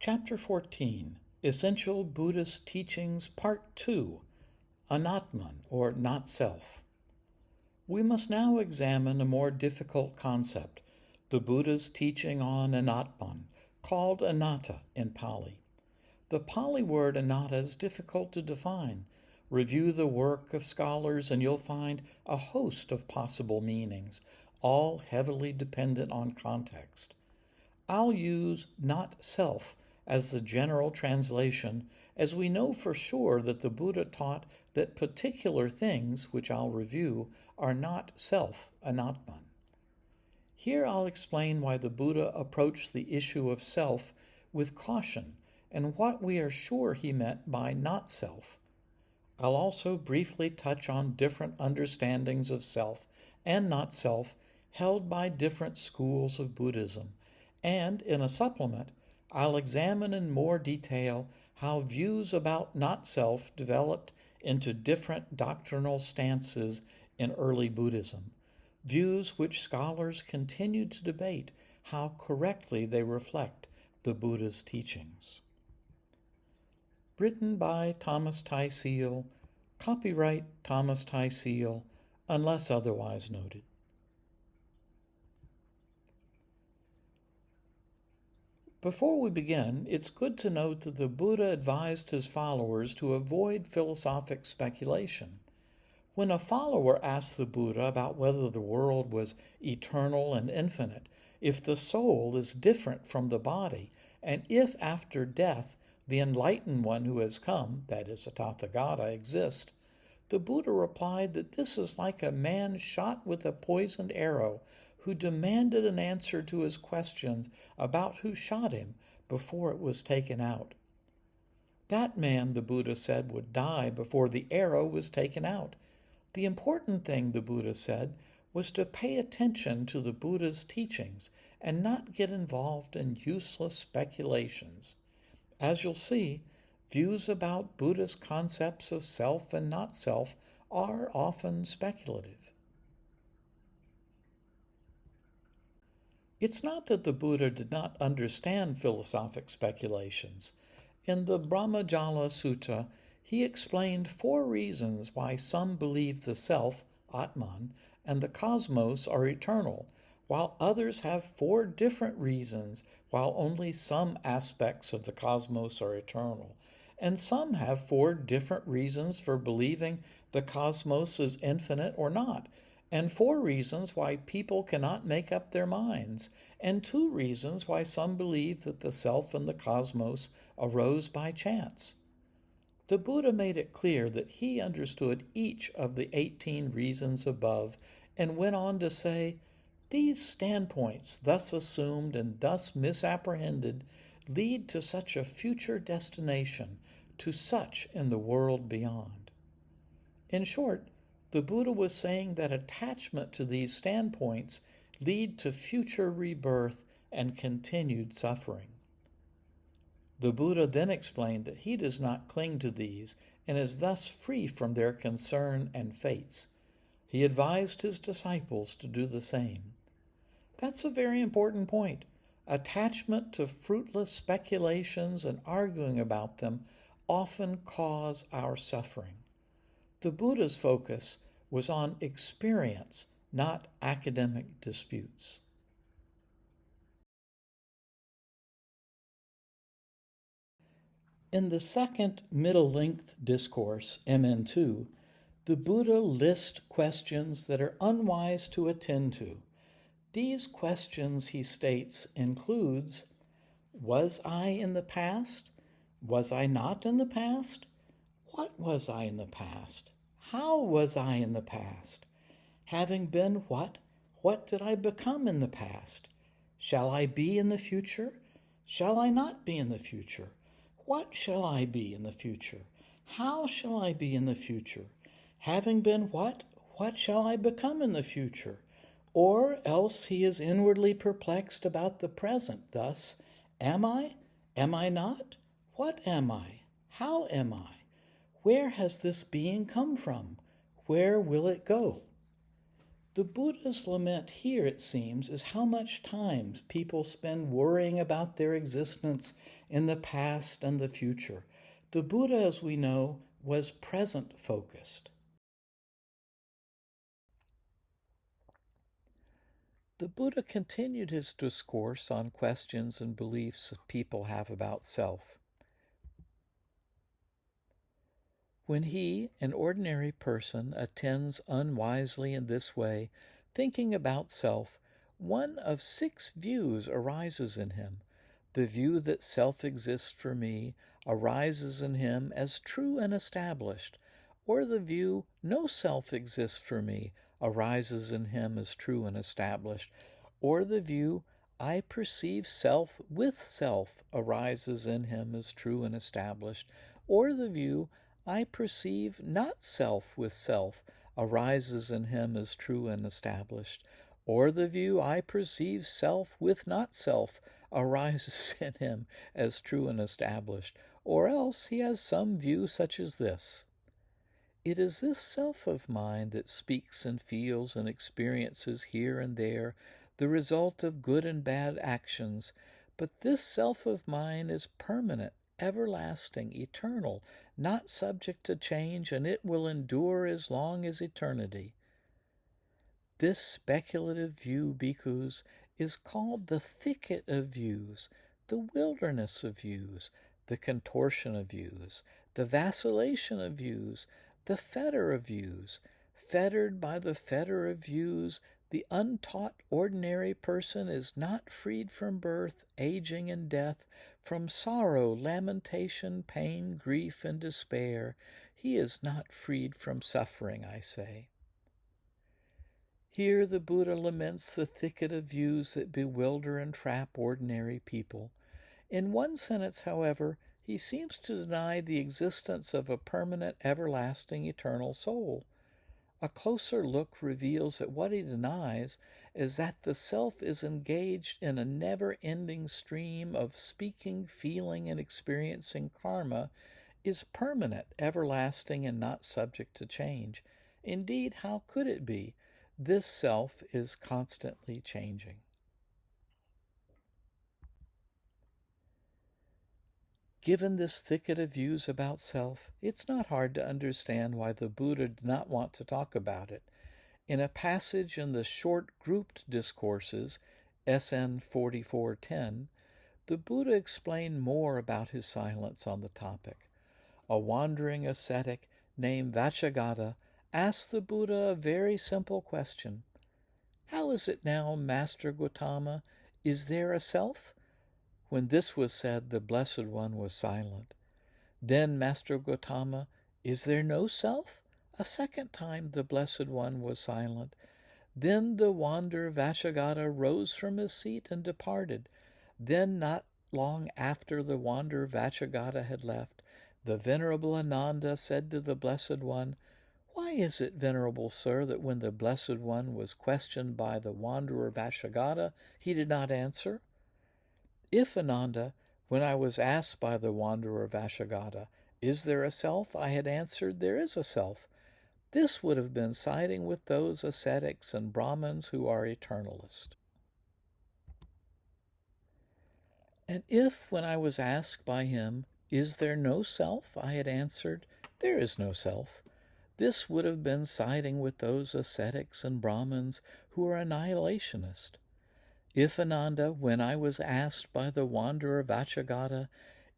Chapter 14, Essential Buddhist Teachings, Part 2, Anatman, or Not Self. We must now examine a more difficult concept, the Buddha's teaching on Anatman, called anatta in Pali. The Pali word anatta is difficult to define. Review the work of scholars and you'll find a host of possible meanings, all heavily dependent on context. I'll use not self as the general translation, as we know for sure that the Buddha taught that particular things, which I'll review, are not self, Anatman. Here I'll explain why the Buddha approached the issue of self with caution and what we are sure he meant by not self. I'll also briefly touch on different understandings of self and not self held by different schools of Buddhism, and in a supplement, I'll examine in more detail how views about not self developed into different doctrinal stances in early Buddhism, views which scholars continue to debate how correctly they reflect the Buddha's teachings. Written by Thomas Ty Seal, copyright Thomas Ty Seal, unless otherwise noted. Before we begin, it's good to note that the Buddha advised his followers to avoid philosophic speculation. When a follower asked the Buddha about whether the world was eternal and infinite, if the soul is different from the body, and if after death the enlightened one who has come, that is, a Tathagata, exists, the Buddha replied that this is like a man shot with a poisoned arrow who demanded an answer to his questions about who shot him before it was taken out. That man, the Buddha said, would die before the arrow was taken out. The important thing, the Buddha said, was to pay attention to the Buddha's teachings and not get involved in useless speculations. As you'll see, views about Buddhist concepts of self and not self are often speculative. It's not that the Buddha did not understand philosophic speculations. In the Brahmajala Sutta, he explained 4 reasons why some believe the self, Atman, and the cosmos are eternal, while others have 4 different reasons while only some aspects of the cosmos are eternal, and some have 4 different reasons for believing the cosmos is infinite or not, and 4 reasons why people cannot make up their minds, and 2 reasons why some believe that the self and the cosmos arose by chance. The Buddha made it clear that he understood each of the 18 reasons above and went on to say, these standpoints, thus assumed and thus misapprehended, lead to such a future destination, to such in the world beyond. In short, the Buddha was saying that attachment to these standpoints lead to future rebirth and continued suffering. The Buddha then explained that he does not cling to these and is thus free from their concern and fates. He advised his disciples to do the same. That's a very important point. Attachment to fruitless speculations and arguing about them often cause our suffering. The Buddha's focus was on experience, not academic disputes. In the second middle-length discourse, MN2, the Buddha lists questions that are unwise to attend to. These questions, he states, includes, was I in the past? Was I not in the past? What was I in the past? How was I in the past? Having been what did I become in the past? Shall I be in the future? Shall I not be in the future? What shall I be in the future? How shall I be in the future? Having been what shall I become in the future? Or else he is inwardly perplexed about the present, thus, am I? Am I not? What am I? How am I? Where has this being come from? Where will it go? The Buddha's lament here, it seems, is how much time people spend worrying about their existence in the past and the future. The Buddha, as we know, was present focused. The Buddha continued his discourse on questions and beliefs people have about self. When he, an ordinary person, attends unwisely in this way, thinking about self, one of 6 views arises in him. The view that self exists for me arises in him as true and established, or the view no self exists for me arises in him as true and established, or the view I perceive self with self arises in him as true and established, or the view I perceive not self with self arises in him as true and established, or the view I perceive self with not self arises in him as true and established, or else he has some view such as this. It is this self of mine that speaks and feels and experiences here and there the result of good and bad actions, but this self of mine is permanent, everlasting, eternal, not subject to change, and it will endure as long as eternity. This speculative view, bhikkhus, is called the thicket of views, the wilderness of views, the contortion of views, the vacillation of views, the fetter of views. Fettered by the fetter of views, the untaught ordinary person is not freed from birth, aging, and death, from sorrow, lamentation, pain, grief, and despair. He is not freed from suffering, I say. Here the Buddha laments the thicket of views that bewilder and trap ordinary people. In one sentence, however, he seems to deny the existence of a permanent, everlasting, eternal soul. A closer look reveals that what he denies is that the self is engaged in a never-ending stream of speaking, feeling, and experiencing karma, is permanent, everlasting, and not subject to change. Indeed, how could it be? This self is constantly changing. Given this thicket of views about self, it's not hard to understand why the Buddha did not want to talk about it. In a passage in the short grouped discourses, SN 4410, the Buddha explained more about his silence on the topic. A wandering ascetic named Vachagata asked the Buddha a very simple question. How is it now, Master Gautama? Is there a self? When this was said, the Blessed One was silent. Then, Master Gautama, is there no self? A second time the Blessed One was silent. Then the wanderer Vachagata rose from his seat and departed. Then, not long after the wanderer Vachagata had left, the Venerable Ananda said to the Blessed One, Why is it, Venerable Sir, that when the Blessed One was questioned by the wanderer Vachagata, he did not answer? If, Ananda, when I was asked by the wanderer Vachagata, Is there a self? I had answered, There is a self. This would have been siding with those ascetics and Brahmins who are eternalists. And if, when I was asked by him, Is there no self? I had answered, There is no self. This would have been siding with those ascetics and Brahmins who are annihilationists. If, Ananda, when I was asked by the wanderer Vachagata,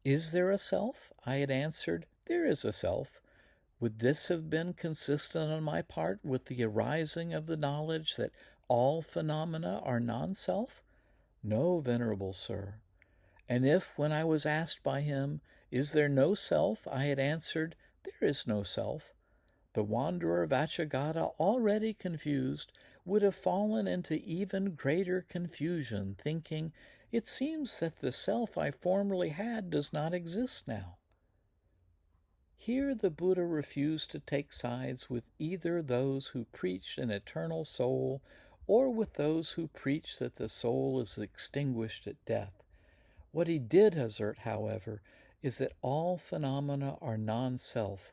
Is there a self? I had answered, There is a self. Would this have been consistent on my part with the arising of the knowledge that all phenomena are non-self? No, Venerable Sir. And if, when I was asked by him, Is there no self? I had answered, There is no self. The wanderer Vachagata, already confused, would have fallen into even greater confusion, thinking, It seems that the self I formerly had does not exist now. Here the Buddha refused to take sides with either those who preached an eternal soul or with those who preach that the soul is extinguished at death. What he did assert, however, is that all phenomena are non-self.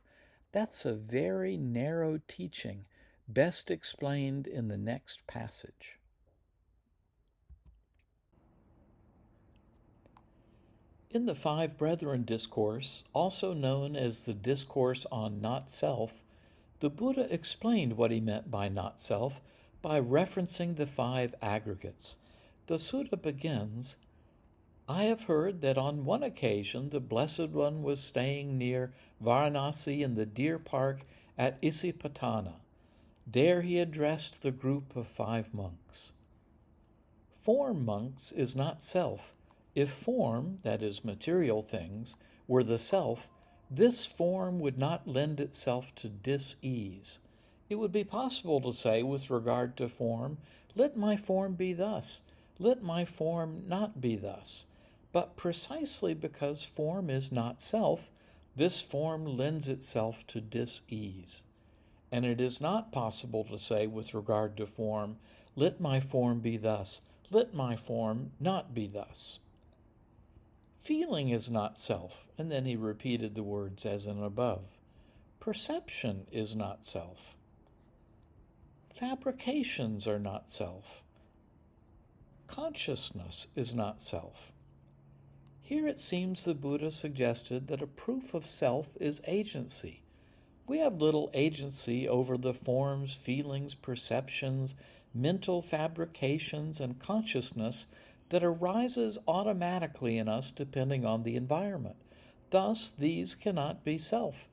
That's a very narrow teaching, best explained in the next passage. In the Five Brethren discourse, also known as the Discourse on Not Self, the Buddha explained what he meant by not self by referencing the five aggregates. The sutta begins, I have heard that on one occasion the Blessed One was staying near Varanasi in the deer park at Isipatana. There he addressed the group of 5 monks. Form, monks, is not self. If form, that is material things, were the self, this form would not lend itself to dis-ease. It would be possible to say with regard to form, let my form be thus, let my form not be thus. But precisely because form is not self, this form lends itself to dis-ease. And it is not possible to say with regard to form, let my form be thus, let my form not be thus. Feeling is not self, and then he repeated the words as in above. Perception is not self. Fabrications are not self. Consciousness is not self. Here it seems the Buddha suggested that a proof of self is agency. We have little agency over the forms, feelings, perceptions, mental fabrications, and consciousness that arises automatically in us depending on the environment. Thus, these cannot be self.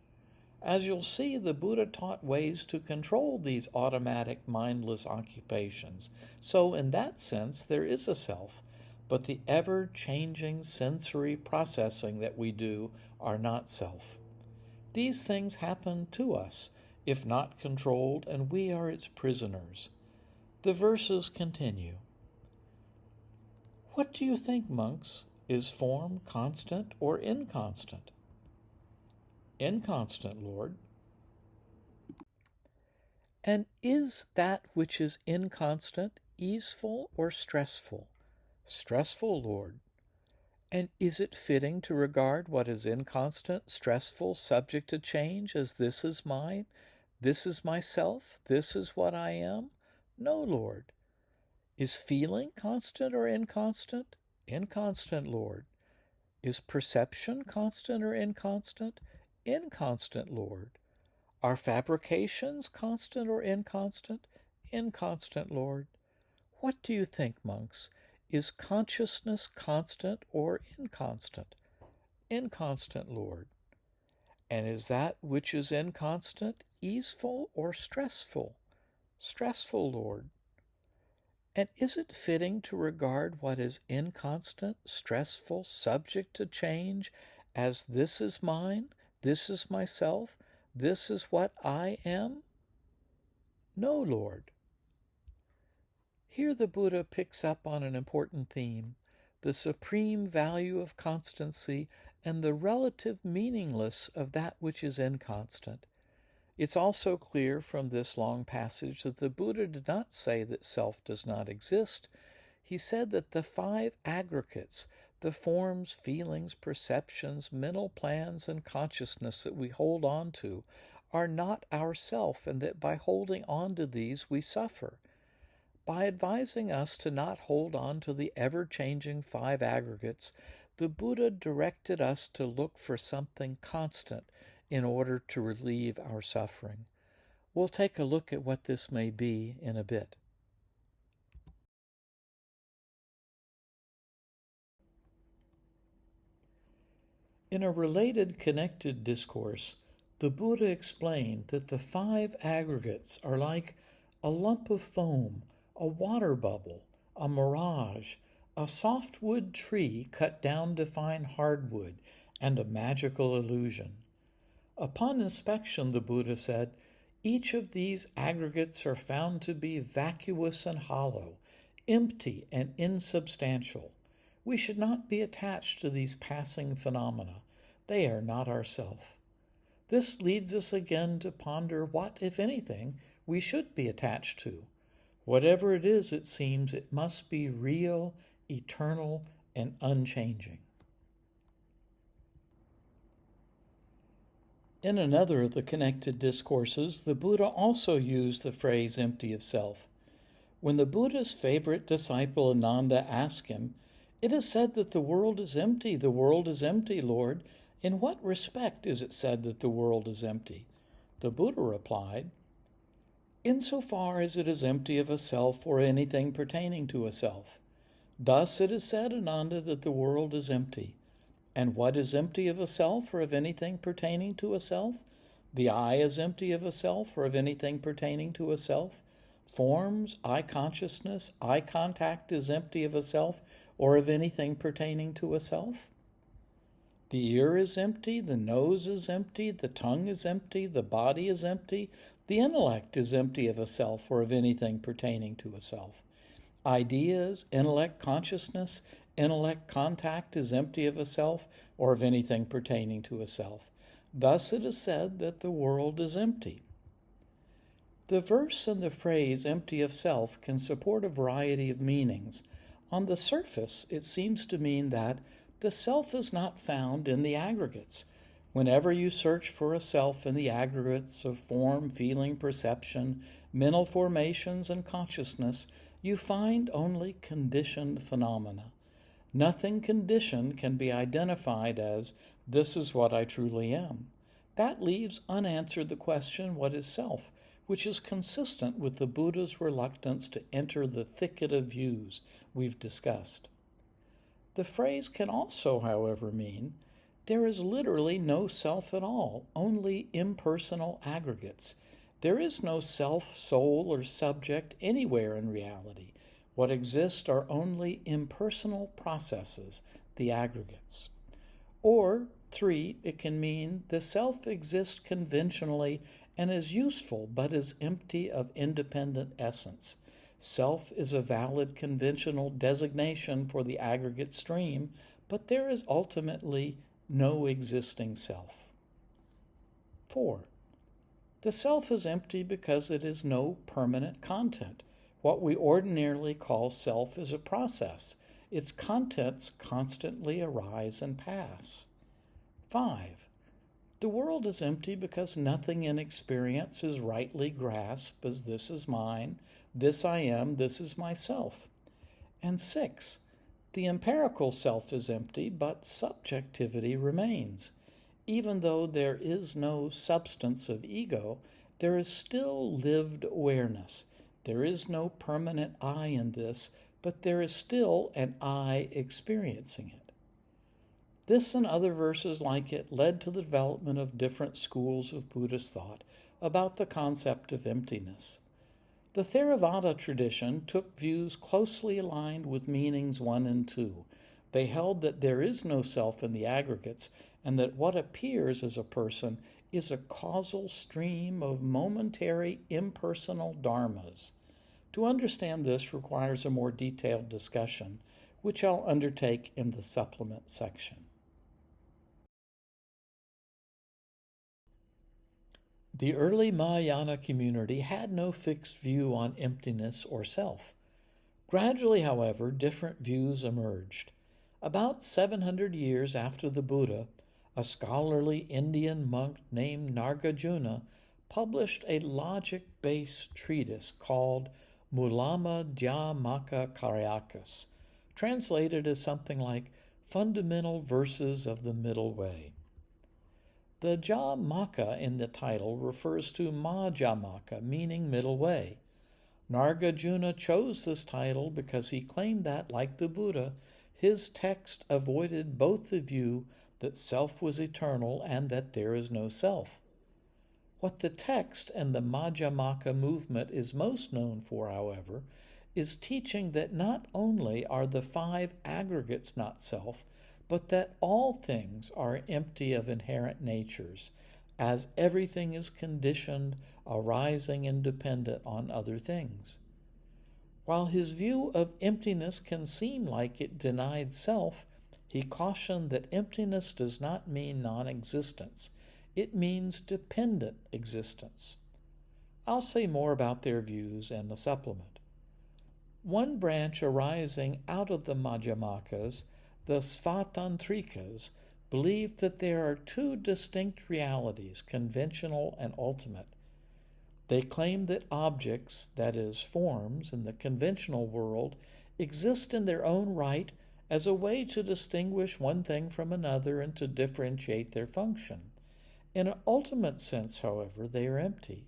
As you'll see, the Buddha taught ways to control these automatic, mindless occupations. So, in that sense, there is a self, but the ever-changing sensory processing that we do are not self. These things happen to us, if not controlled, and we are its prisoners. The verses continue. What do you think, monks? Is form constant or inconstant? Inconstant, Lord. And is that which is inconstant easeful or stressful? Stressful, Lord. And is it fitting to regard what is inconstant, stressful, subject to change as this is mine, this is myself, this is what I am? No, Lord. Is feeling constant or inconstant? Inconstant, Lord. Is perception constant or inconstant? Inconstant, Lord. Are fabrications constant or inconstant? Inconstant, Lord. What do you think, monks? Is consciousness constant or inconstant? Inconstant, Lord. And is that which is inconstant easeful or stressful? Stressful, Lord. And is it fitting to regard what is inconstant, stressful, subject to change, as this is mine, this is myself, this is what I am? No, Lord. Here the Buddha picks up on an important theme, the supreme value of constancy and the relative meaninglessness of that which is inconstant. It's also clear from this long passage that the Buddha did not say that self does not exist. He said that the 5 aggregates, the forms, feelings, perceptions, mental plans, and consciousness that we hold on to, are not our self, and that by holding on to these we suffer. By advising us to not hold on to the ever-changing 5 aggregates, the Buddha directed us to look for something constant in order to relieve our suffering. We'll take a look at what this may be in a bit. In a related connected discourse, the Buddha explained that the 5 aggregates are like a lump of foam, a water bubble, a mirage, a softwood tree cut down to fine hardwood, and a magical illusion. Upon inspection, the Buddha said, each of these aggregates are found to be vacuous and hollow, empty and insubstantial. We should not be attached to these passing phenomena. They are not ourself. This leads us again to ponder what, if anything, we should be attached to. Whatever it is, it seems, it must be real, eternal, and unchanging. In another of the connected discourses, the Buddha also used the phrase empty of self. When the Buddha's favorite disciple Ananda asked him, "It is said that the world is empty. The world is empty, Lord. In what respect is it said that the world is empty?" The Buddha replied, "Insofar as it is empty of a self or anything pertaining to a self. Thus it is said, Ananda, that the world is empty. And what is empty of a self or of anything pertaining to a self? The eye is empty of a self or of anything pertaining to a self. Forms, eye consciousness, eye contact is empty of a self or of anything pertaining to a self. The ear is empty, the nose is empty, the tongue is empty, the body is empty, the intellect is empty of a self or of anything pertaining to a self. Ideas, intellect consciousness, intellect contact is empty of a self or of anything pertaining to a self. Thus it is said that the world is empty." The verse and the phrase empty of self can support a variety of meanings. On the surface, it seems to mean that the self is not found in the aggregates. Whenever you search for a self in the aggregates of form, feeling, perception, mental formations, and consciousness, you find only conditioned phenomena. Nothing conditioned can be identified as, "This is what I truly am." That leaves unanswered the question, what is self, which is consistent with the Buddha's reluctance to enter the thicket of views we've discussed. The phrase can also, however, mean there is literally no self at all, only impersonal aggregates. There is no self, soul, or subject anywhere in reality. What exists are only impersonal processes, the aggregates. Or, 3, it can mean the self exists conventionally and is useful but is empty of independent essence. Self is a valid conventional designation for the aggregate stream, but there is ultimately no existing self. 4. The self is empty because it is no permanent content. What we ordinarily call self is a process. Its contents constantly arise and pass. 5. The world is empty because nothing in experience is rightly grasped as this is mine, this I am, this is myself. And 6. The empirical self is empty, but subjectivity remains. Even though there is no substance of ego, there is still lived awareness. There is no permanent I in this, but there is still an I experiencing it. This and other verses like it led to the development of different schools of Buddhist thought about the concept of emptiness. The Theravada tradition took views closely aligned with meanings 1 and 2. They held that there is no self in the aggregates, and that what appears as a person is a causal stream of momentary impersonal dharmas. To understand this requires a more detailed discussion, which I'll undertake in the supplement section. The early Mahayana community had no fixed view on emptiness or self. Gradually, however, different views emerged. About 700 years after the Buddha, a scholarly Indian monk named Nagarjuna published a logic-based treatise called Madhyamaka Karyakas, translated as something like Fundamental Verses of the Middle Way. The Madhyamaka in the title refers to Madhyamaka, meaning middle way. Nagarjuna chose this title because he claimed that, like the Buddha, his text avoided both the view that self was eternal and that there is no self. What the text and the Madhyamaka movement is most known for, however, is teaching that not only are the 5 aggregates not self, but that all things are empty of inherent natures, as everything is conditioned, arising and dependent on other things. While his view of emptiness can seem like it denied self, he cautioned that emptiness does not mean non-existence. It means dependent existence. I'll say more about their views in the supplement. One branch arising out of the Madhyamakas, the Svatantrikas, believed that there are two distinct realities, conventional and ultimate. They claimed that objects, that is, forms, in the conventional world exist in their own right as a way to distinguish one thing from another and to differentiate their function. In an ultimate sense, however, they are empty.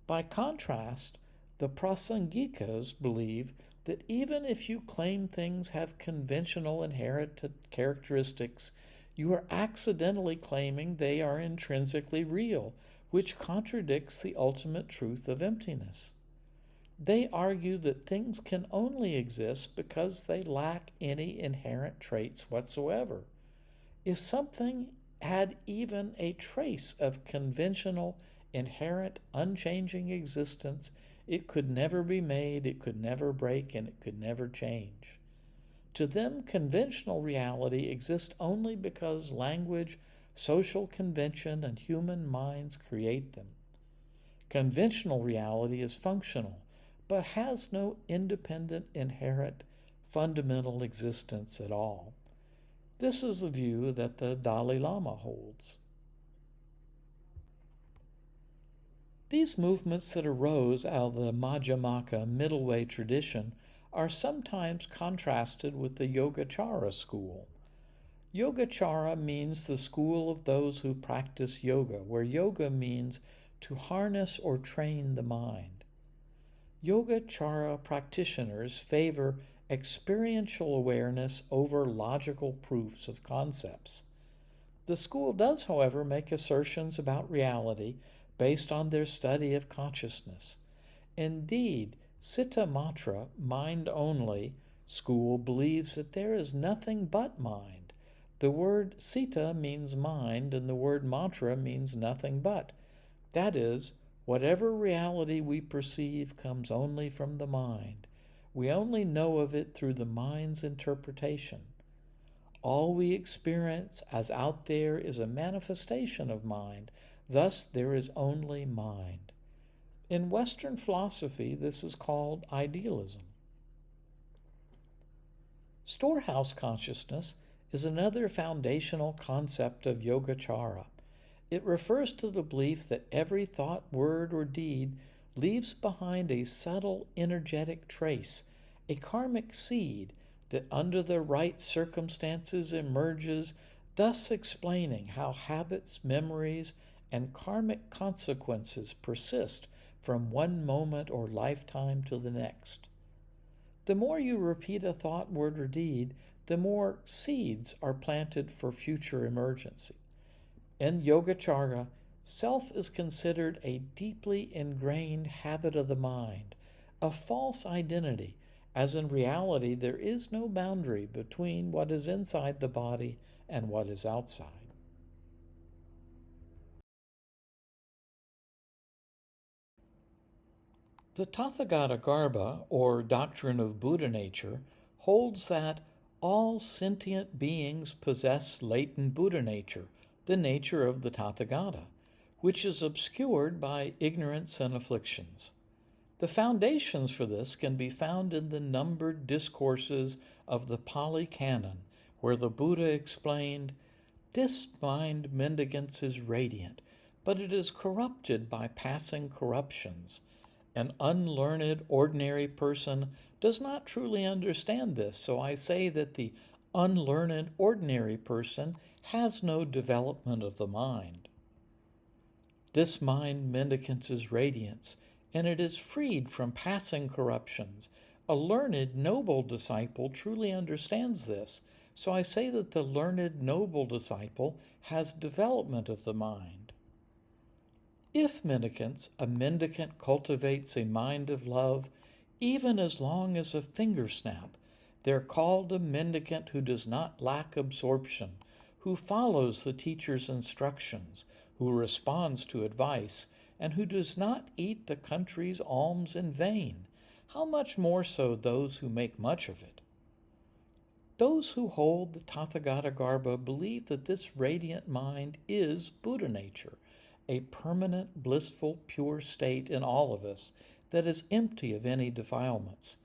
By contrast, the Prasangikas believe that even if you claim things have conventional inherent characteristics, you are accidentally claiming they are intrinsically real, which contradicts the ultimate truth of emptiness. They argue that things can only exist because they lack any inherent traits whatsoever. If something had even a trace of conventional, inherent, unchanging existence, it could never be made, it could never break, and it could never change. To them, conventional reality exists only because language, social convention, and human minds create them. Conventional reality is functional, but has no independent, inherent, fundamental existence at all. This is the view that the Dalai Lama holds. These movements that arose out of the Madhyamaka middle way tradition are sometimes contrasted with the Yogachara school. Yogachara means the school of those who practice yoga, where yoga means to harness or train the mind. Yogachara practitioners favor experiential awareness over logical proofs of concepts. The school does, however, make assertions about reality based on their study of consciousness. Indeed, Citta Matra, mind only, school believes that there is nothing but mind. The word Citta means mind, and the word Matra means nothing but. That is, whatever reality we perceive comes only from the mind. We only know of it through the mind's interpretation. All we experience as out there is a manifestation of mind. Thus, there is only mind. In Western philosophy, this is called idealism. Storehouse consciousness is another foundational concept of Yogachara. It refers to the belief that every thought, word, or deed leaves behind a subtle energetic trace, a karmic seed that under the right circumstances emerges, thus explaining how habits, memories, and karmic consequences persist from one moment or lifetime to the next. The more you repeat a thought, word, or deed, the more seeds are planted for future emergency. In Yogachara, self is considered a deeply ingrained habit of the mind, a false identity, as in reality there is no boundary between what is inside the body and what is outside. The Tathagatagarbha, or doctrine of Buddha nature, holds that all sentient beings possess latent Buddha nature, the nature of the Tathagata, which is obscured by ignorance and afflictions. The foundations for this can be found in the numbered discourses of the Pali Canon, where the Buddha explained, "This mind mendicants is radiant, but it is corrupted by passing corruptions. An unlearned, ordinary person does not truly understand this, so I say that the unlearned, ordinary person has no development of the mind. This mind mendicants is radiance, and it is freed from passing corruptions. A learned, noble disciple truly understands this, so I say that the learned, noble disciple has development of the mind. If mendicants, a mendicant cultivates a mind of love, even as long as a finger snap, they're called a mendicant who does not lack absorption, who follows the teacher's instructions, who responds to advice, and who does not eat the country's alms in vain. How much more so those who make much of it? Those who hold the Tathagatagarbha believe that this radiant mind is Buddha nature, a permanent, blissful, pure state in all of us that is empty of any defilements.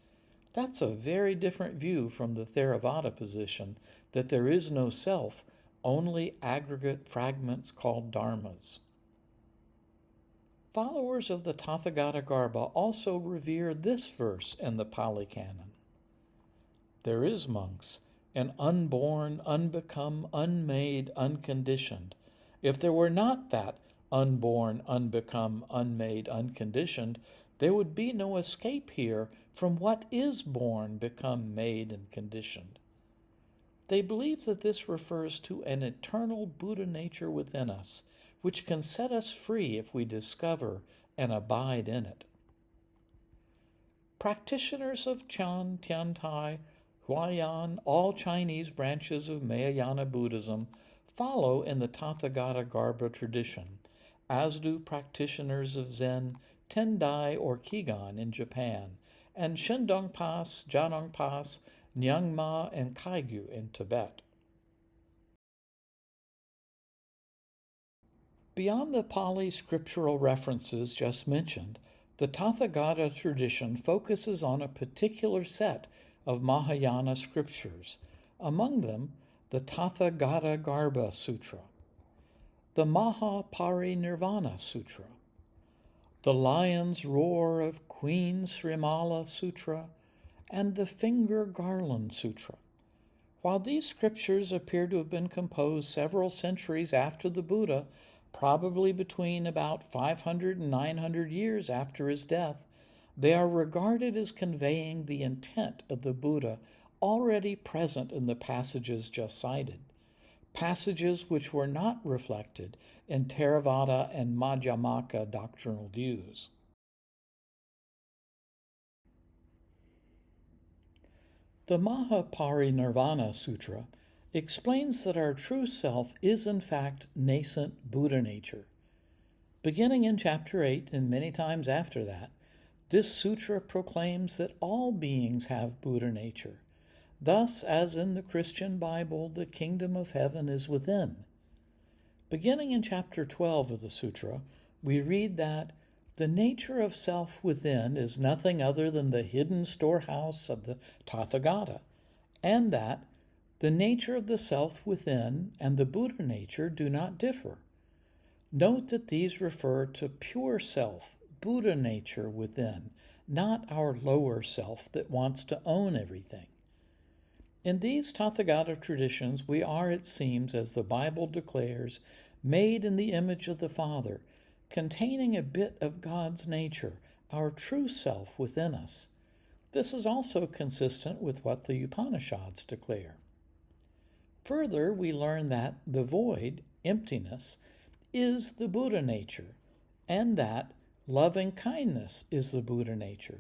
That's a very different view from the Theravada position that there is no self, only aggregate fragments called dharmas. Followers of the Tathagatagarbha also revere this verse in the Pali Canon. There is, monks, an unborn, unbecome, unmade, unconditioned. If there were not that unborn, unbecome, unmade, unconditioned, there would be no escape here from what is born, become, made, and conditioned. They believe that this refers to an eternal Buddha nature within us, which can set us free if we discover and abide in it. Practitioners of Chan, Tiantai, Huayan, all Chinese branches of Mahayana Buddhism follow in the Tathagatagarbha tradition, as do practitioners of Zen, Tendai or Kigan in Japan, and Shindongpas, Janongpas, Nyingma, and Kaigyu in Tibet. Beyond the Pali scriptural references just mentioned, the Tathagata tradition focuses on a particular set of Mahayana scriptures, among them the Tathagatagarbha Sutra, the Mahaparinirvana Sutra, the Lion's Roar of Queen Srimala Sutra, and the Finger Garland Sutra. While these scriptures appear to have been composed several centuries after the Buddha, probably between about 500 and 900 years after his death, they are regarded as conveying the intent of the Buddha already present in the passages just cited, passages which were not reflected in Theravada and Madhyamaka doctrinal views. The Mahaparinirvana Sutra explains that our true self is in fact nascent Buddha nature. Beginning in chapter 8 and many times after that, this sutra proclaims that all beings have Buddha nature. Thus, as in the Christian Bible, the kingdom of heaven is within. Beginning in chapter 12 of the sutra, we read that the nature of self within is nothing other than the hidden storehouse of the Tathagata, and that the nature of the self within and the Buddha nature do not differ. Note that these refer to pure self, Buddha nature within, not our lower self that wants to own everything. In these Tathagata traditions, we are, it seems, as the Bible declares, made in the image of the Father, containing a bit of God's nature, our true self within us. This is also consistent with what the Upanishads declare. Further, we learn that the void, emptiness, is the Buddha nature, and that loving kindness is the Buddha nature.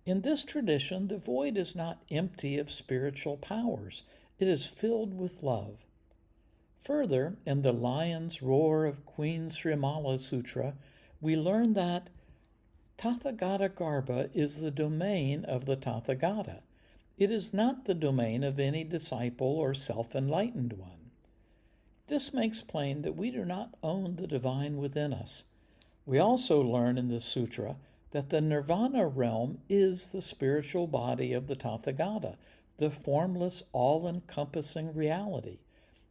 In this tradition, the void is not empty of spiritual powers. It is filled with love. Further, in the Lion's Roar of Queen Srimala Sutra, we learn that Tathagatagarbha is the domain of the Tathagata. It is not the domain of any disciple or self-enlightened one. This makes plain that we do not own the divine within us. We also learn in this sutra that the nirvana realm is the spiritual body of the Tathagata, the formless, all-encompassing reality.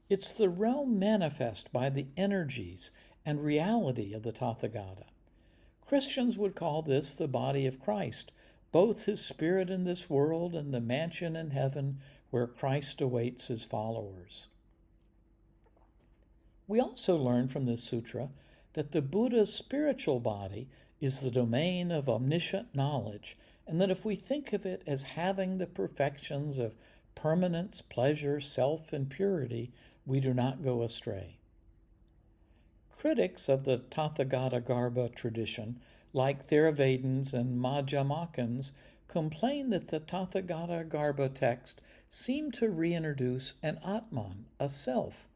It's the realm manifest by the energies and reality of the Tathagata. Christians would call this the body of Christ, both his spirit in this world and the mansion in heaven where Christ awaits his followers. We also learn from this sutra that the Buddha's spiritual body is the domain of omniscient knowledge, and that if we think of it as having the perfections of permanence, pleasure, self, and purity, we do not go astray. Critics of the Tathagatagarbha tradition, like Theravadins and Madhyamakans, complain that the Tathagatagarbha text seem to reintroduce an Atman, a self.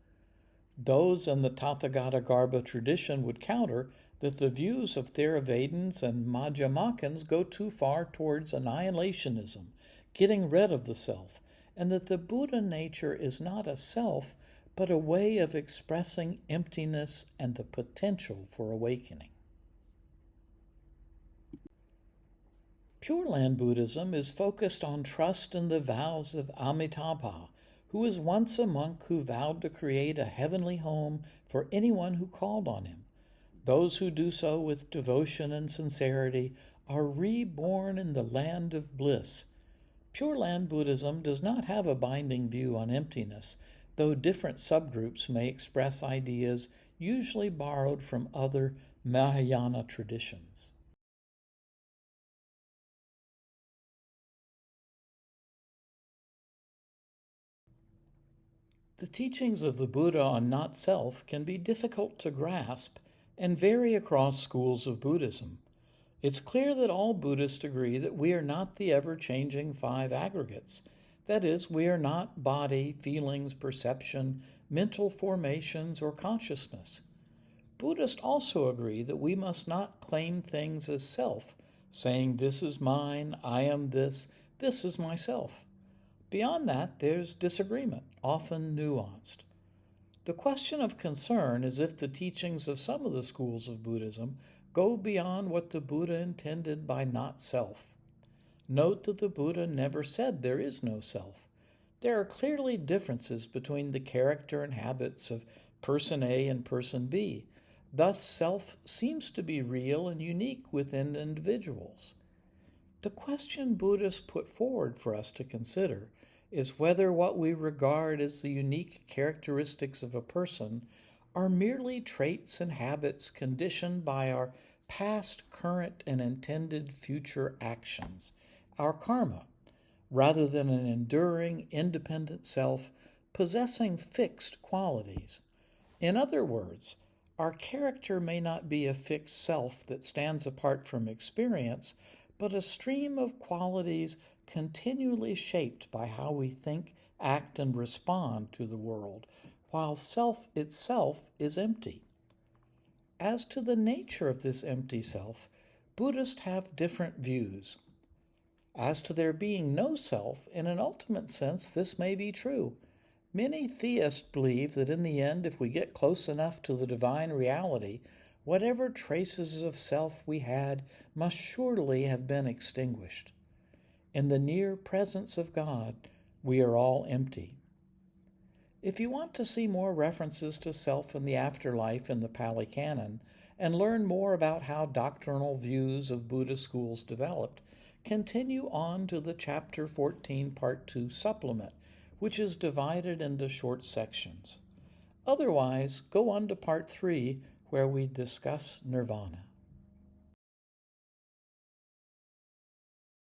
Those in the Tathagatagarbha tradition would counter that the views of Theravadins and Madhyamakans go too far towards annihilationism, getting rid of the self, and that the Buddha nature is not a self, but a way of expressing emptiness and the potential for awakening. Pure Land Buddhism is focused on trust in the vows of Amitabha, who was once a monk who vowed to create a heavenly home for anyone who called on him. Those who do so with devotion and sincerity are reborn in the land of bliss. Pure Land Buddhism does not have a binding view on emptiness, though different subgroups may express ideas usually borrowed from other Mahayana traditions. The teachings of the Buddha on not-self can be difficult to grasp and vary across schools of Buddhism. It's clear that all Buddhists agree that we are not the ever-changing five aggregates. That is, we are not body, feelings, perception, mental formations, or consciousness. Buddhists also agree that we must not claim things as self, saying, "This is mine, I am this is myself." Beyond that, there's disagreement, often nuanced. The question of concern is if the teachings of some of the schools of Buddhism go beyond what the Buddha intended by not self. Note that the Buddha never said there is no self. There are clearly differences between the character and habits of person A and person B. Thus, self seems to be real and unique within individuals. The question Buddhists put forward for us to consider is whether what we regard as the unique characteristics of a person are merely traits and habits conditioned by our past, current, and intended future actions, our karma, rather than an enduring, independent self possessing fixed qualities. In other words, our character may not be a fixed self that stands apart from experience, but a stream of qualities continually shaped by how we think, act, and respond to the world, while self itself is empty. As to the nature of this empty self, Buddhists have different views. As to there being no self, in an ultimate sense, this may be true. Many theists believe that in the end, if we get close enough to the divine reality, whatever traces of self we had must surely have been extinguished. In the near presence of God, we are all empty. If you want to see more references to self and the afterlife in the Pali Canon, and learn more about how doctrinal views of Buddhist schools developed, continue on to the Chapter 14 Part 2 supplement, which is divided into short sections. Otherwise, go on to Part 3, where we discuss nirvana.